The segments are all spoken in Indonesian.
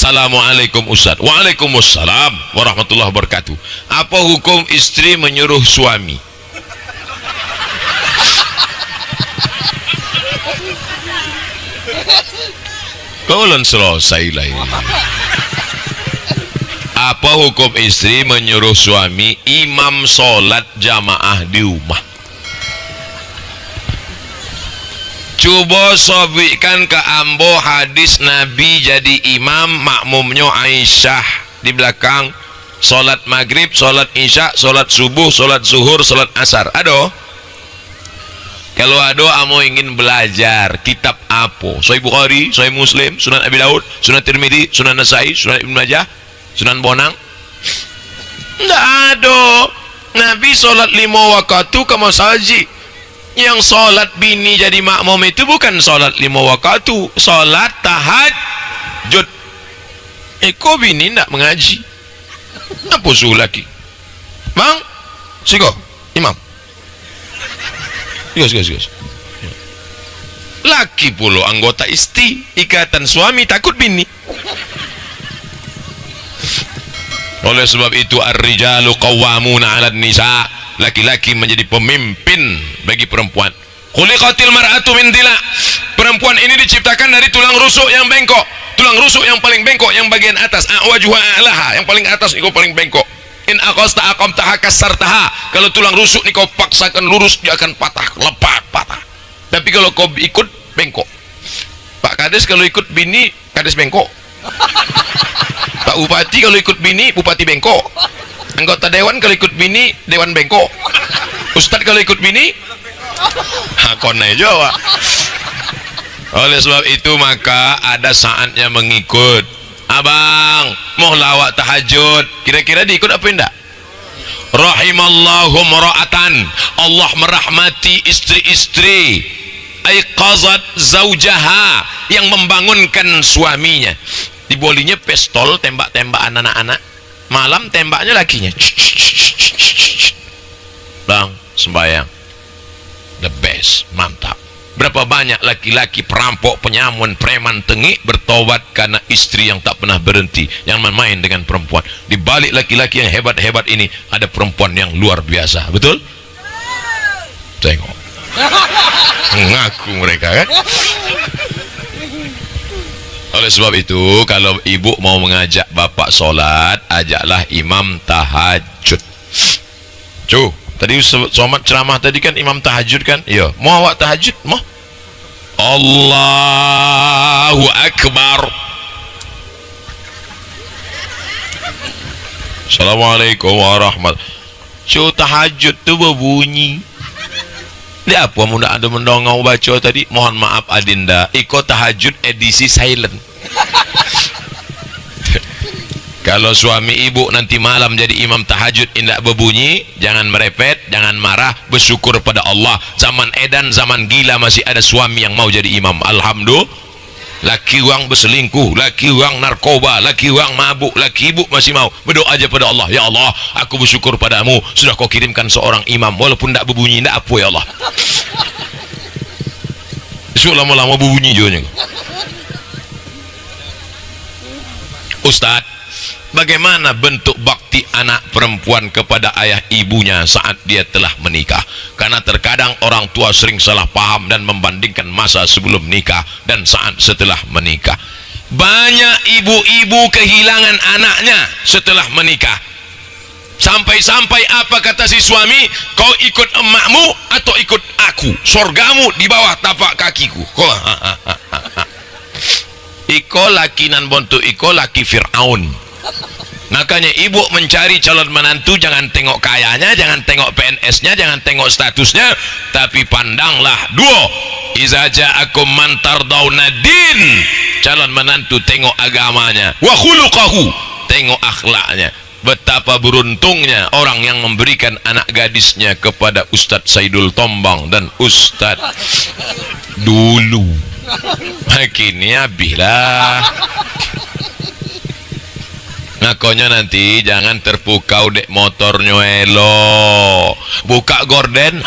Assalamualaikum Ustaz. Waalaikumsalam warahmatullahi wabarakatuh. Apa hukum istri menyuruh suami? Kaulan selesai lah ini. Apa hukum istri menyuruh suami imam sholat jamaah di rumah? Coba sobikan ke ambo hadis Nabi jadi imam, makmumnya Aisyah di belakang, sholat maghrib, sholat isya, sholat subuh, sholat zuhur, sholat asar. Aduh, kalau ada amo ingin belajar kitab apa? Sahih Bukhari, Sahih Muslim, Sunan Abi Daud, Sunan Tirmidzi, Sunan Nasai, Sunan Ibnu Majah, Sunan Bonang. Nggak ada. Nabi sholat 5 waktu ke masjid. Yang sholat bini jadi makmum itu bukan sholat 5 waktu, sholat tahajud. Kok bini ndak mengaji? Apa suruh laki? Bang, siko, imam. Yes. Laki pula anggota istri, ikatan suami takut bini. Oleh sebab itu ar-rijalu qawwamuna 'alan nisa. Laki-laki menjadi pemimpin bagi perempuan. Khuliqatil mar'atu min dila. Perempuan ini diciptakan dari tulang rusuk yang bengkok. Tulang rusuk yang paling bengkok yang bagian atas, a'wajuha a'laha, yang paling atas itu paling bengkok. In aqasta aqamtaha kasartaha. Kalau tulang rusuk ini kau paksakan lurus, dia akan patah, lepas patah. Tapi kalau kau ikut bengkok. Pak Kades kalau ikut bini, Kades bengkok. Pak Bupati kalau ikut bini, Bupati bengkok. Anggota dewan kalau ikut bini, dewan bengkok. Ustadz kalau ikut bini, konai Jawa. Oleh sebab itu maka ada saatnya mengikut. Abang mau lawak tahajud, kira-kira diikut apa enggak? Rahimallahu mar'atan, Allah merahmati istri-istri aiqazat zaujaha, yang membangunkan suaminya. Dibolinya pistol, tembak-tembakan anak-anak, malam tembaknya lakinya. Bang, sembahyang. The best, mantap. Berapa banyak laki-laki perampok, penyamun, preman, tengik bertobat karena istri yang tak pernah berhenti, yang main dengan perempuan. Di balik laki-laki yang hebat-hebat ini ada perempuan yang luar biasa. Betul? Tengok. Mengaku mereka kan? Oleh sebab itu, kalau ibu mau mengajak bapak sholat, ajaklah imam tahajud. Tadi somat ceramah tadi kan imam tahajud kan? Iya. Mau awak tahajud? Mau? Allahu Akbar. Assalamualaikum warahmatullahi. Tahajud tu berbunyi. Dia apa muda ada mendongeng baca tadi? Mohon maaf Adinda, ikut tahajud edisi silent. Kalau suami ibu nanti malam jadi imam tahajud indak berbunyi, jangan merepet, jangan marah, bersyukur pada Allah. Zaman edan, zaman gila masih ada suami yang mau jadi imam. Alhamdulillah. Laki orang berselingkuh, laki orang narkoba, laki orang mabuk, laki ibu masih mau berdoa aja pada Allah. Ya Allah, aku bersyukur padamu sudah kau kirimkan seorang imam walaupun tidak berbunyi, tidak apa ya Allah. Besok lama-lama berbunyi juga. Ustaz, bagaimana bentuk bakti anak perempuan kepada ayah ibunya saat dia telah menikah? Karena terkadang orang tua sering salah paham dan membandingkan masa sebelum nikah dan saat setelah menikah. Banyak ibu-ibu kehilangan anaknya setelah menikah. Sampai-sampai apa kata si suami? Kau ikut emakmu atau ikut aku? Sorgamu di bawah tapak kakiku. Iko laki nan bontu, iko laki Fir'aun. Makanya ibu mencari calon menantu jangan tengok kayanya, jangan tengok PNS-nya, jangan tengok statusnya, tapi pandanglah dua. Iza ja'akum man tardawna din, calon menantu tengok agamanya, wa khuluqahu, tengok akhlaknya. Betapa beruntungnya orang yang memberikan anak gadisnya kepada Ustadz Saidul Tombang dan Ustadz dulu. Akhirnya bilah. Ngakonya nanti jangan terpukau dek motornya elo. Buka gorden,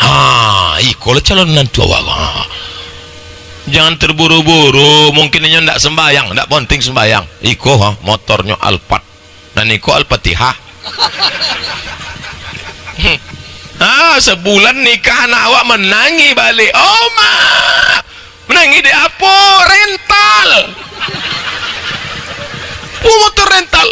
iko calon nantu awak. Jangan terburu-buru, mungkin ini ndak sembayang, ndak penting sembayang. Iko motornya Alphard, dan iko Al-Fatihah. Sebulan nikah anak awak menangi balik. Oh ma, menangi di apa? Rental. Motor rental.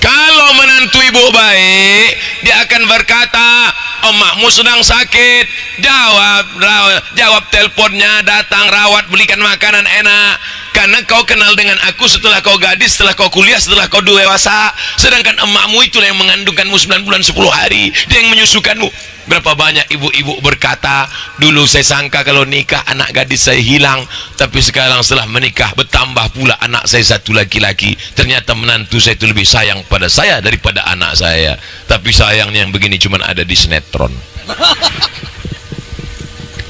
Kalau menantu ibu baik, dia akan berkata, emakmu sedang sakit, jawab teleponnya, datang rawat, belikan makanan enak, karena kau kenal dengan aku setelah kau gadis, setelah kau kuliah, setelah kau dewasa. Sedangkan emakmu itulah yang mengandungkanmu 9 bulan 10 hari, dia yang menyusukanmu. Berapa banyak ibu-ibu berkata, dulu saya sangka kalau nikah anak gadis saya hilang, tapi sekarang setelah menikah bertambah pula anak saya satu laki-laki. Ternyata menantu saya itu lebih sayang pada saya daripada anak saya. Tapi sayangnya yang begini cuma ada di sinetron.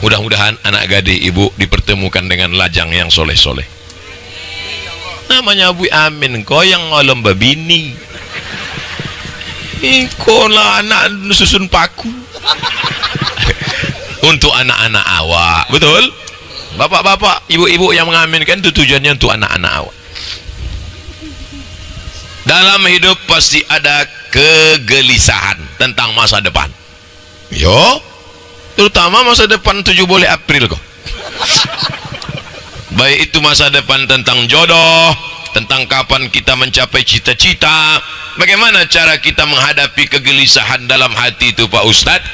Mudah-mudahan anak gadis ibu dipertemukan dengan lajang yang soleh-soleh. Namanya Bu Amin, kau yang ngolong babini. Kau lah anak susun paku. Untuk anak-anak awak, betul? Bapak-bapak, ibu-ibu yang mengaminkan itu tujuannya untuk anak-anak awak. Dalam hidup pasti ada kegelisahan tentang masa depan. Yo, terutama masa depan 17 April kok. Baik itu masa depan tentang jodoh, tentang kapan kita mencapai cita-cita. Bagaimana cara kita menghadapi kegelisahan dalam hati itu Pak Ustadz?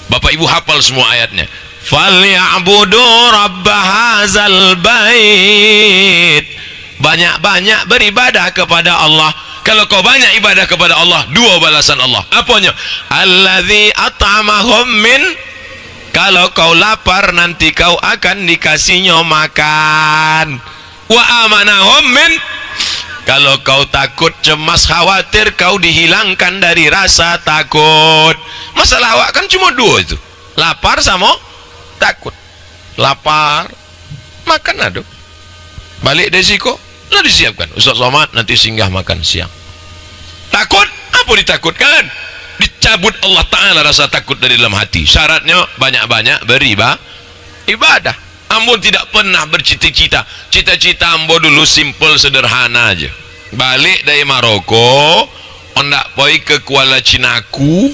Bapak Ibu hafal semua ayatnya. Falyabudu rabb hadzal bait. Banyak-banyak beribadah kepada Allah. Kalau kau banyak ibadah kepada Allah, 2 balasan Allah. Apanya? Allazi at'amahum min. Kalau kau lapar nanti kau akan dikasihnya makan. Wa amanahum min. Kalau kau takut, cemas, khawatir, kau dihilangkan dari rasa takut. Masalah awak kan cuma 2 itu, lapar sama takut. Lapar, makan aduk, balik desiko lah disiapkan. Ustaz Somad nanti singgah makan siang. Takut, apa ditakutkan? Dicabut Allah Ta'ala rasa takut dari dalam hati. Syaratnya banyak-banyak beribadah. Ambo tidak pernah bercita-cita. Cita-cita ambo dulu simple, sederhana aja. Balik dari Maroko, ondak poi ke Kuala Cinaku,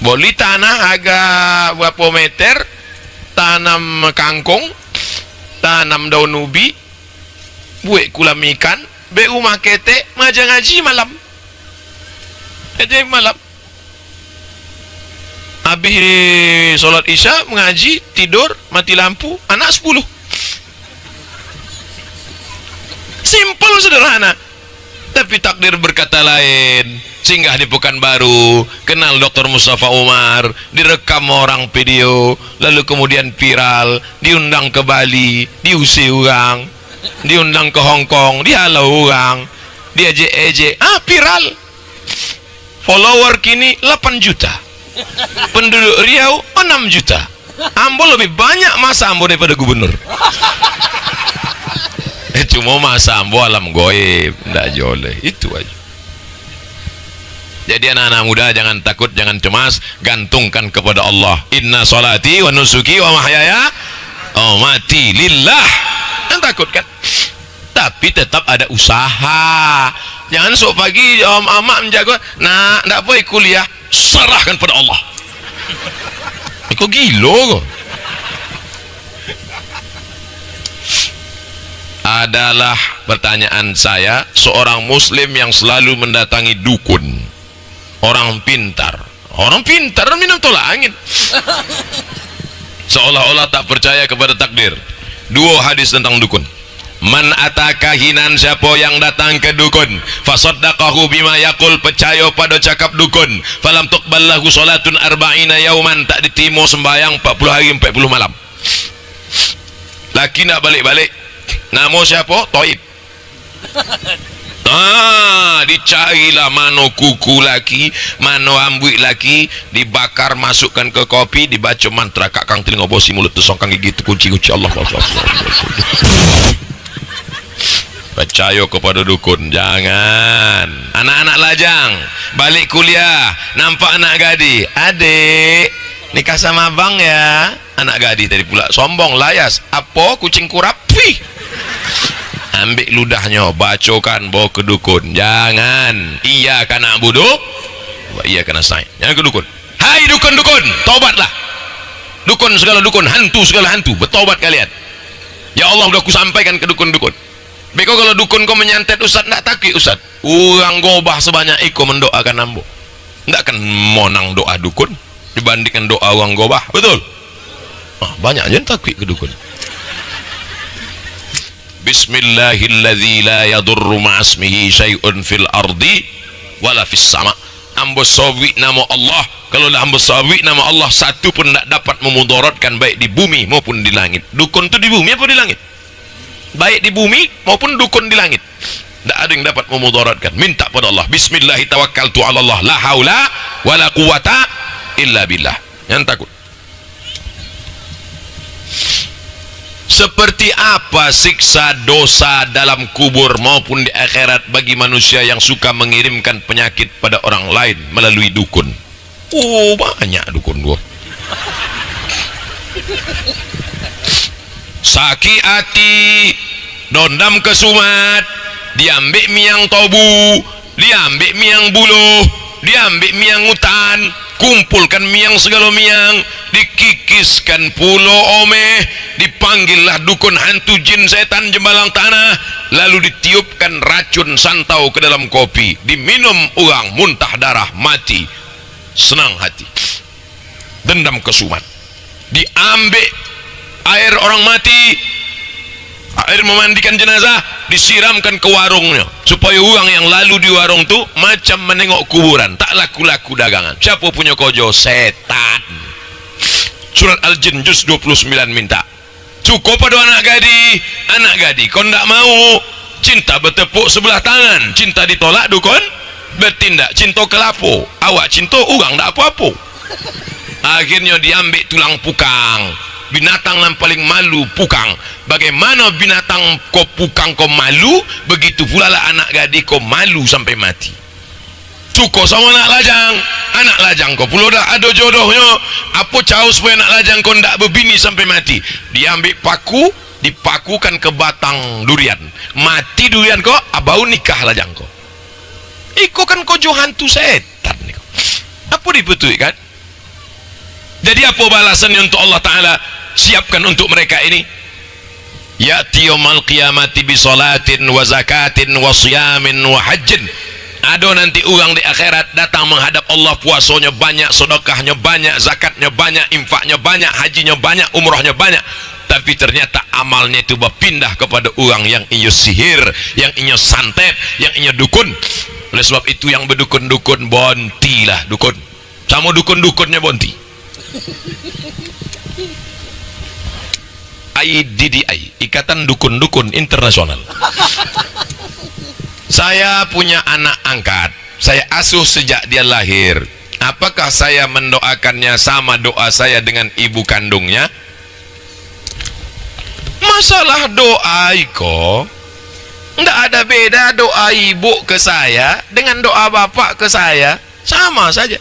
beli tanah agak berapa meter, tanam kangkung, tanam daun ubi, buat kulam ikan, rumah ketek, ngaji ngaji malam. Ngaji malam. Habis sholat isya mengaji, tidur, mati lampu, anak 10. Simple, sederhana. Tapi takdir berkata lain. Singgah di Pekanbaru, kenal Dr. Mustafa Umar, direkam orang video, lalu kemudian viral, diundang ke Bali, diusir orang, diundang ke Hong Kong, dihalau orang, diejek-ejek, viral. Follower kini 8 juta. Penduduk Riau 6 juta. Ambo lebih banyak masa Ambo daripada gubernur. Cuma masa Ambo alam goib, ndak joleh, itu aja. Jadi anak-anak muda jangan takut, jangan cemas, gantungkan kepada Allah. Inna salati wa nusuki wa mahyaya wa mati lillah. Jangan takut kan? Tapi tetap ada usaha. Jangan sok pagi amak menjaga, nah ndak boleh kuliah, serahkan pada Allah. Kok gila kok? Adalah pertanyaan saya, seorang muslim yang selalu mendatangi dukun, orang pintar minum tolak angin, seolah-olah tak percaya kepada takdir. 2 hadis tentang dukun. Man atakahinan, siapa yang datang ke dukun, fasaddaqahu bima yaqul, percaya pada cakap dukun, falam tuqbal lahu salatun arba'ina yauman, tak diterima sembahyang 40 hari 40 malam. Laki nak balik-balik, nama siapa? Toib. Dicarilah mano kuku laki, mano ambuik laki, dibakar, masukkan ke kopi, dibaca mantra kakang telinga bosi mulut tersongkang gigi kunci-kunci Allah. Percaya kepada dukun, jangan. Anak-anak lajang balik kuliah, nampak anak gadis, adik nikah sama abang ya. Anak gadis tadi pula sombong, layas, apa kucing kurap, wih, ambil ludahnya, bacokan, bawa ke dukun. Jangan. Iya karena budu, iya karena saya. Jangan ke dukun. Hai dukun-dukun, tobatlah. Dukun segala dukun, hantu segala hantu, bertobat kalian. Ya Allah, udah aku sampaikan ke dukun-dukun. Beko kalau dukun kau menyantet ustad, nak takut ustad. Orang gobah sebanyak iko mendoakan ambo. Nggak akan monang doa dukun dibandingkan doa orang gobah, betul? Banyak aja takut ke dukun. Bismillahilladzi la yadurru ma'asmihi syai'un fil ardi wala fis sama. Ambo sawi nama Allah. Kalau dah ambo sawi nama Allah, satu pun tak dapat memudaratkan baik di bumi maupun di langit. Dukun tu di bumi apa di langit? Baik di bumi maupun dukun di langit. Tak ada yang dapat memudaratkan. Minta pada Allah. Bismillah tawakkaltu ala Allah. La haula wala quwata illa billah. Yang takut. Seperti apa siksa dosa dalam kubur maupun di akhirat bagi manusia yang suka mengirimkan penyakit pada orang lain melalui dukun? Banyak dukun gua. Sakit hati, dondam kesumat, diambil miang tobu, diambil miang buluh, diambil miang hutan, kumpulkan miang segala miang, dikikiskan pulo omeh, dipanggillah dukun hantu jin setan jembalang tanah, lalu ditiupkan racun santau ke dalam kopi, diminum orang, muntah darah, mati. Senang hati, dendam kesumat, diambil air orang mati, air memandikan jenazah, disiramkan ke warungnya supaya orang yang lalu di warung tu macam menengok kuburan, tak laku-laku dagangan. Siapa punya kojo? Setan. Surat Al-Jin juz 29 minta cukup pada anak gadi kau ndak mau, cinta bertepuk sebelah tangan, cinta ditolak dukun bertindak, cinta kelapo, awak cinta orang ndak apa-apa. Akhirnya diambil tulang pukang, binatang yang paling malu pukang. Bagaimana binatang kau pukang kau malu, begitu pula lah anak gadis kau malu sampai mati. Cukup sama anak lajang kau pula dah ada jodohnya. Apa caus supaya anak lajang kau ndak berbini sampai mati? Diambil paku, dipakukan ke batang durian, mati durian kau, abau nikah lajang kau. Iko kan kau jo hantu setan. Apa dipetui kan? Jadi apa balasannya untuk Allah Ta'ala siapkan untuk mereka ini? Ya'ti yawmal qiyamati bi salatin wa zakatin wa siyamin wa hajjin. Ada nanti orang di akhirat datang menghadap Allah, puasanya banyak, sedekahnya banyak, zakatnya banyak, infaknya banyak, hajinya banyak, umrahnya banyak, tapi ternyata amalnya itu berpindah kepada orang yang inyo sihir, yang inyo santet, yang inyo dukun. Oleh sebab itu yang berdukun-dukun bonti lah dukun. Sama dukun-dukunnya bonti. IDDI, Ikatan Dukun-Dukun Internasional. Saya punya anak angkat, saya asuh sejak dia lahir. Apakah saya mendoakannya sama doa saya dengan ibu kandungnya? Masalah doa iko ndak ada beda, doa ibu ke saya dengan doa bapak ke saya sama saja.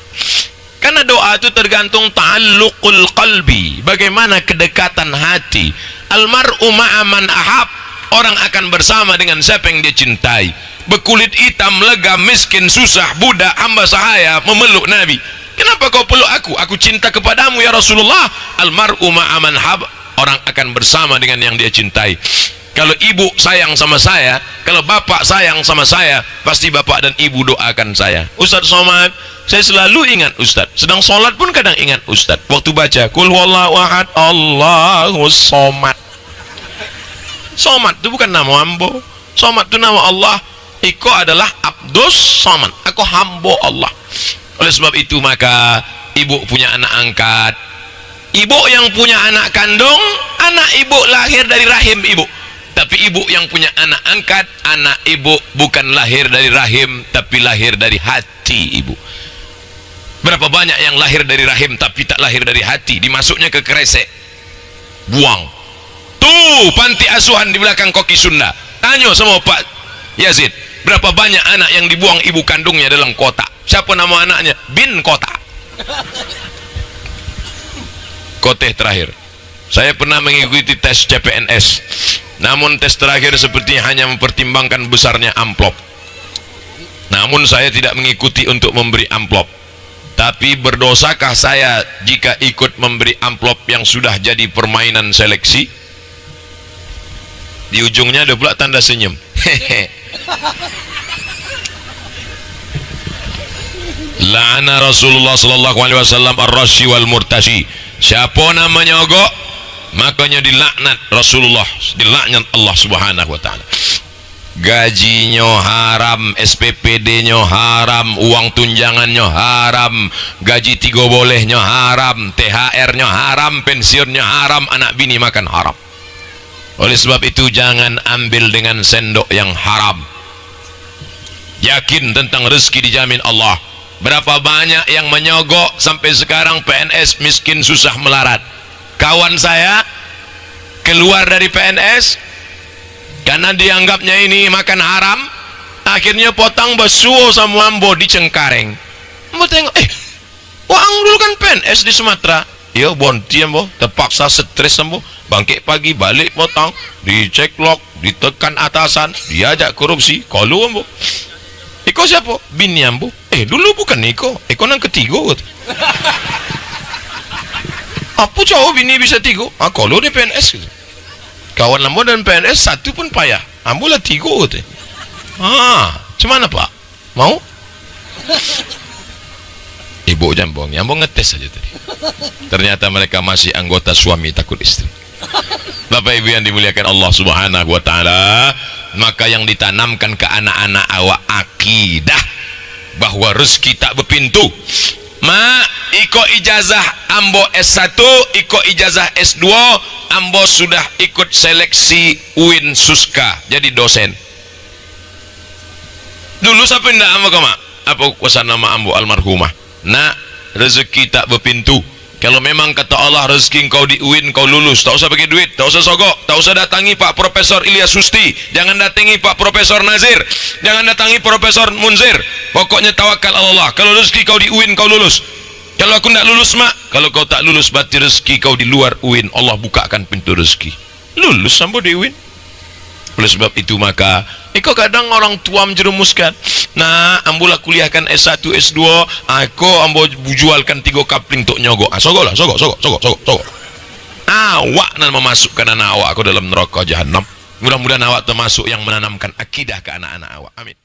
Karena doa itu tergantung ta'alluqul qalbi, bagaimana kedekatan hati. Almar'u ma'aman ahab, orang akan bersama dengan siapa yang dia cintai. Berkulit hitam, lega, miskin, susah, budak, hamba sahaya memeluk Nabi. Kenapa kau peluk aku? Aku cinta kepadamu ya Rasulullah. Almar'u ma'aman ahab, orang akan bersama dengan yang dia cintai. Kalau ibu sayang sama saya, kalau bapak sayang sama saya, pasti bapak dan ibu doakan saya. Ustaz Somad, saya selalu ingat Ustaz. Sedang sholat pun kadang ingat Ustaz. Waktu baca Qul huwallahu ahad, Allahus somad. Somad itu bukan nama ambo. Somad itu nama Allah. Iko adalah Abdus Somad. Aku hamba Allah. Oleh sebab itu maka ibu punya anak angkat. Ibu yang punya anak kandung, anak ibu lahir dari rahim ibu. Tapi ibu yang punya anak angkat, anak ibu bukan lahir dari rahim, tapi lahir dari hati ibu. Berapa banyak yang lahir dari rahim tapi tak lahir dari hati, dimasuknya ke kresek, buang. Tuh panti asuhan di belakang Koki Sunda, tanya sama Pak Yazid, berapa banyak anak yang dibuang ibu kandungnya dalam kotak? Siapa nama anaknya? Bin Kotak. Koteh terakhir. Saya pernah mengikuti tes CPNS, namun tes terakhir sepertinya hanya mempertimbangkan besarnya amplop. Namun saya tidak mengikuti untuk memberi amplop. Tapi berdosakah saya jika ikut memberi amplop yang sudah jadi permainan seleksi? Di ujungnya ada pula tanda senyum. La'ana Rasulullah sallallahu alaihi wasallam ar-rashi wal murtashi. Siapa nak menyogok, makanya dilaknat Rasulullah, dilaknat Allah Subhanahu wa taala. Gajinya haram, SPPD-nya haram, uang tunjangannya haram, gaji 3 bolehnya haram, THR-nya haram, pensiunnya haram, anak bini makan haram. Oleh sebab itu jangan ambil dengan sendok yang haram. Yakin tentang rezeki dijamin Allah. Berapa banyak yang menyogok sampai sekarang PNS miskin susah melarat. Kawan saya keluar dari PNS karena dianggapnya ini makan haram, akhirnya potong basuh sama ambo di Cengkareng. Ambo tengok, wang dulu kan PNS di Sumatera. Ya bonti ambo, terpaksa stres ambo. Bangkit pagi balik potong, dicek lock, ditekan atasan, diajak korupsi. Kalau ambo, Iko siapa? Bini ambo. Dulu bukan Iko nang ketiga. Apa cowok bini bisa 3? Kalau di PNS gitu. Kawan ambo dan PNS 1 pun payah. Ambo lah 3 gitu. Cuman apa? Mau? Ibu jambong, ambo ngetes saja tadi. Ternyata mereka masih anggota suami takut istri. Bapak Ibu yang dimuliakan Allah Subhanahu wa taala, maka yang ditanamkan ke anak-anak awak akidah bahwa rezeki tak berpintu. Iko ijazah ambo S1, iko ijazah S2, ambo sudah ikut seleksi UIN Suska jadi dosen. Dulu siapa ndak ambo kama? Apa kuasa nama ambo almarhumah? Nak, rezeki tak berpintu. Kalau memang kata Allah rezeki kau di UIN kau lulus, tak usah pakai duit, tak usah sogok, tak usah datangi Pak Profesor Ilyas Susti, jangan datangi Pak Profesor Nazir, jangan datangi Profesor Munzir. Pokoknya tawakal Allah. Kalau rezeki kau di UIN kau lulus. Kalau aku tidak lulus kalau kau tak lulus berarti rezeki kau di luar UIN. Allah bukakan pintu rezeki. Lulus sampai di UIN. Oleh sebab itu maka iko kadang orang tua menjerumuskan. Nah, ambolah kuliahkan S1, S2, aku ambo jualkan 3 kapling untuk nyogok. Sogok. Awak nan memasukkan anak awak aku dalam neraka jahanam. Mudah-mudahan awak termasuk yang menanamkan akidah ke anak-anak awak. Amin.